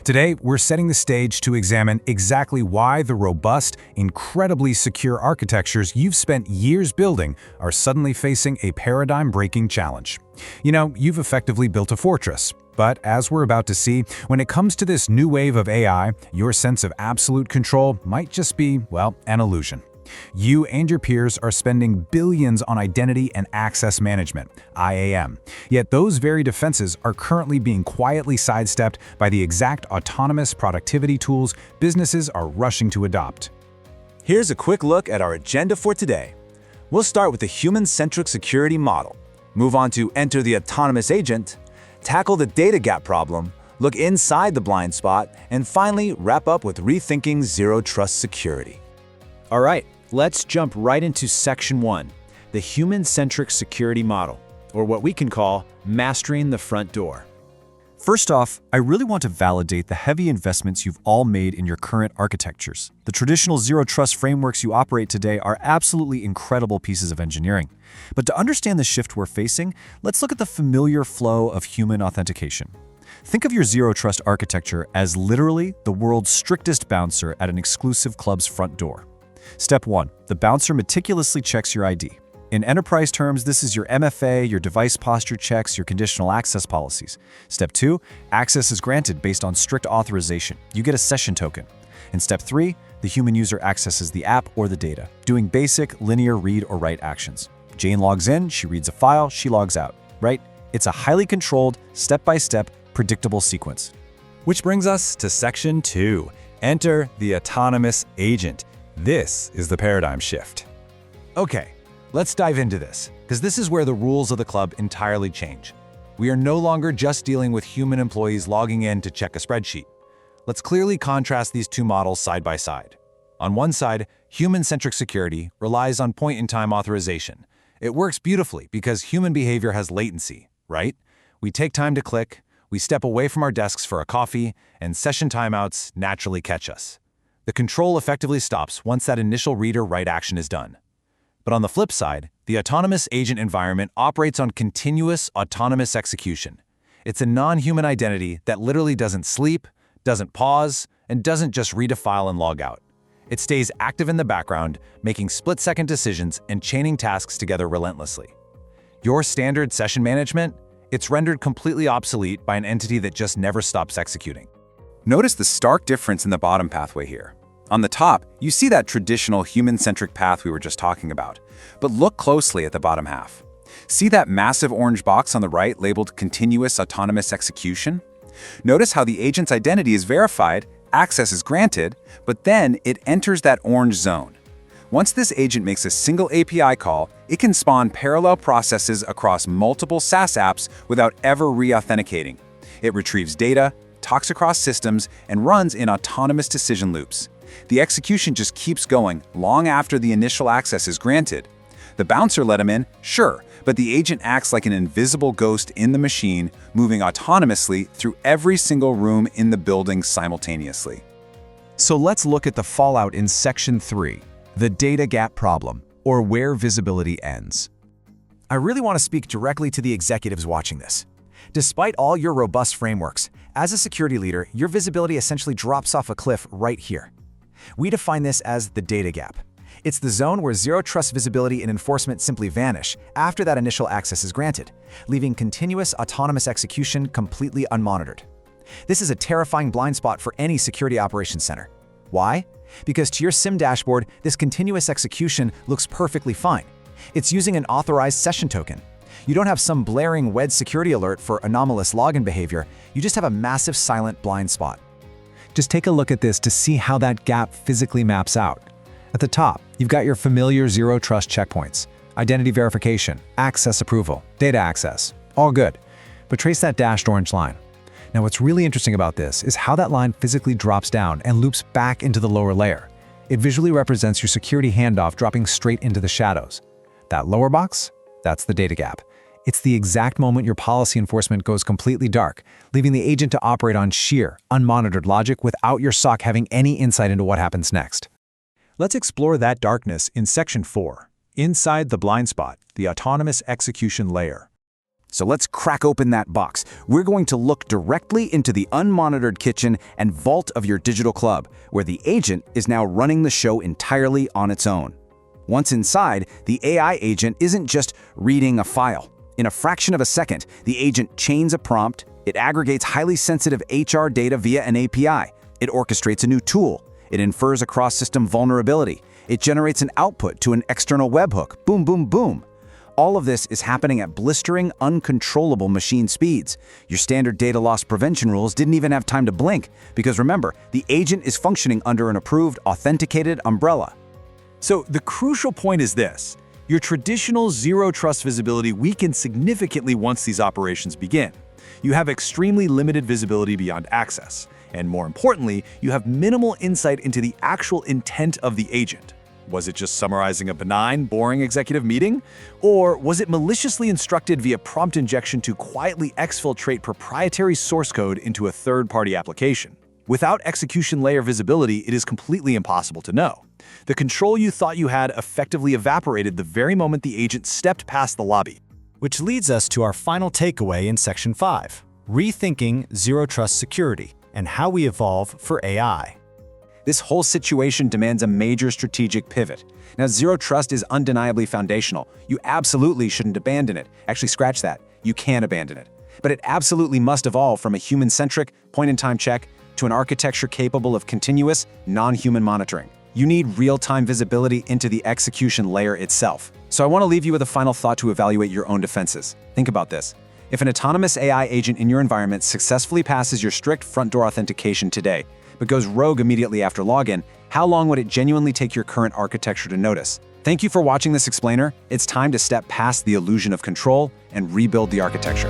Today, we're setting the stage to examine exactly why the robust, incredibly secure architectures you've spent years building are suddenly facing a paradigm-breaking challenge. You've effectively built a fortress. But as we're about to see, when it comes to this new wave of AI, your sense of absolute control might just be, well, an illusion. You and your peers are spending billions on identity and access management, IAM. Yet those very defenses are currently being quietly sidestepped by the exact autonomous productivity tools businesses are rushing to adopt. Here's a quick look at our agenda for today. We'll start with the human-centric security model, move on to enter the autonomous agent, tackle the data gap problem, look inside the blind spot, and finally wrap up with rethinking zero-trust security. All right, let's jump right into Section 1, the human-centric security model, or what we can call mastering the front door. First off, I really want to validate the heavy investments you've all made in your current architectures. The traditional zero-trust frameworks you operate today are absolutely incredible pieces of engineering. But to understand the shift we're facing, let's look at the familiar flow of human authentication. Think of your zero-trust architecture as literally the world's strictest bouncer at an exclusive club's front door. Step 1. The bouncer meticulously checks your ID. In enterprise terms, this is your MFA, your device posture checks, your conditional access policies. Step 2. Access is granted based on strict authorization. You get a session token. In Step 3, the human user accesses the app or the data, doing basic linear read or write actions. Jane logs in, she reads a file, she logs out, right? It's a highly controlled, step-by-step, predictable sequence. Which brings us to Section 2, enter the autonomous agent. This is the paradigm shift. Okay, let's dive into this, because this is where the rules of the club entirely change. We are no longer just dealing with human employees logging in to check a spreadsheet. Let's clearly contrast these two models side by side. On one side, human-centric security relies on point-in-time authorization. It works beautifully because human behavior has latency, right? We take time to click, we step away from our desks for a coffee, and session timeouts naturally catch us. The control effectively stops once that initial read or write action is done. But on the flip side, the autonomous agent environment operates on continuous autonomous execution. It's a non-human identity that literally doesn't sleep, doesn't pause, and doesn't just read a file and log out. It stays active in the background, making split-second decisions and chaining tasks together relentlessly. Your standard session management? It's rendered completely obsolete by an entity that just never stops executing. Notice the stark difference in the bottom pathway here. On the top, you see that traditional human-centric path we were just talking about. But look closely at the bottom half. See that massive orange box on the right labeled Continuous Autonomous Execution? Notice how the agent's identity is verified, access is granted, but then it enters that orange zone. Once this agent makes a single API call, it can spawn parallel processes across multiple SaaS apps without ever re-authenticating. It retrieves data, talks across systems, and runs in autonomous decision loops. The execution just keeps going long after the initial access is granted. The bouncer let him in, sure, but the agent acts like an invisible ghost in the machine, moving autonomously through every single room in the building simultaneously. So let's look at the fallout in Section 3, the data gap problem, or where visibility ends. I really want to speak directly to the executives watching this. Despite all your robust frameworks, as a security leader, your visibility essentially drops off a cliff right here. We define this as the data gap. It's the zone where zero-trust visibility and enforcement simply vanish after that initial access is granted, leaving continuous autonomous execution completely unmonitored. This is a terrifying blind spot for any security operations center. Why? Because to your SIM dashboard, this continuous execution looks perfectly fine. It's using an authorized session token. You don't have some blaring WED security alert for anomalous login behavior, you just have a massive silent blind spot. Just take a look at this to see how that gap physically maps out. At the top, you've got your familiar zero-trust checkpoints: identity verification, access approval, data access, all good. But trace that dashed orange line. Now what's really interesting about this is how that line physically drops down and loops back into the lower layer. It visually represents your security handoff dropping straight into the shadows. That lower box? That's the data gap. It's the exact moment your policy enforcement goes completely dark, leaving the agent to operate on sheer, unmonitored logic without your SOC having any insight into what happens next. Let's explore that darkness in Section 4, inside the blind spot, the autonomous execution layer. So let's crack open that box. We're going to look directly into the unmonitored kitchen and vault of your digital club, where the agent is now running the show entirely on its own. Once inside, the AI agent isn't just reading a file. In a fraction of a second, the agent chains a prompt, it aggregates highly sensitive HR data via an API, it orchestrates a new tool, it infers a cross-system vulnerability, it generates an output to an external webhook. Boom, boom, boom. All of this is happening at blistering, uncontrollable machine speeds. Your standard data loss prevention rules didn't even have time to blink, because remember, the agent is functioning under an approved, authenticated umbrella. So the crucial point is this: your traditional zero-trust visibility weakens significantly once these operations begin. You have extremely limited visibility beyond access, and more importantly, you have minimal insight into the actual intent of the agent. Was it just summarizing a benign, boring executive meeting? Or was it maliciously instructed via prompt injection to quietly exfiltrate proprietary source code into a third-party application? Without execution layer visibility, it is completely impossible to know. The control you thought you had effectively evaporated the very moment the agent stepped past the lobby. Which leads us to our final takeaway in Section 5, rethinking zero-trust security and how we evolve for AI. This whole situation demands a major strategic pivot. Now, zero trust is undeniably foundational. You absolutely shouldn't abandon it. Actually, scratch that. You can abandon it. But it absolutely must evolve from a human-centric, point-in-time check to an architecture capable of continuous, non-human monitoring. You need real-time visibility into the execution layer itself. So I want to leave you with a final thought to evaluate your own defenses. Think about this. If an autonomous AI agent in your environment successfully passes your strict front door authentication today, but goes rogue immediately after login, how long would it genuinely take your current architecture to notice? Thank you for watching this explainer. It's time to step past the illusion of control and rebuild the architecture.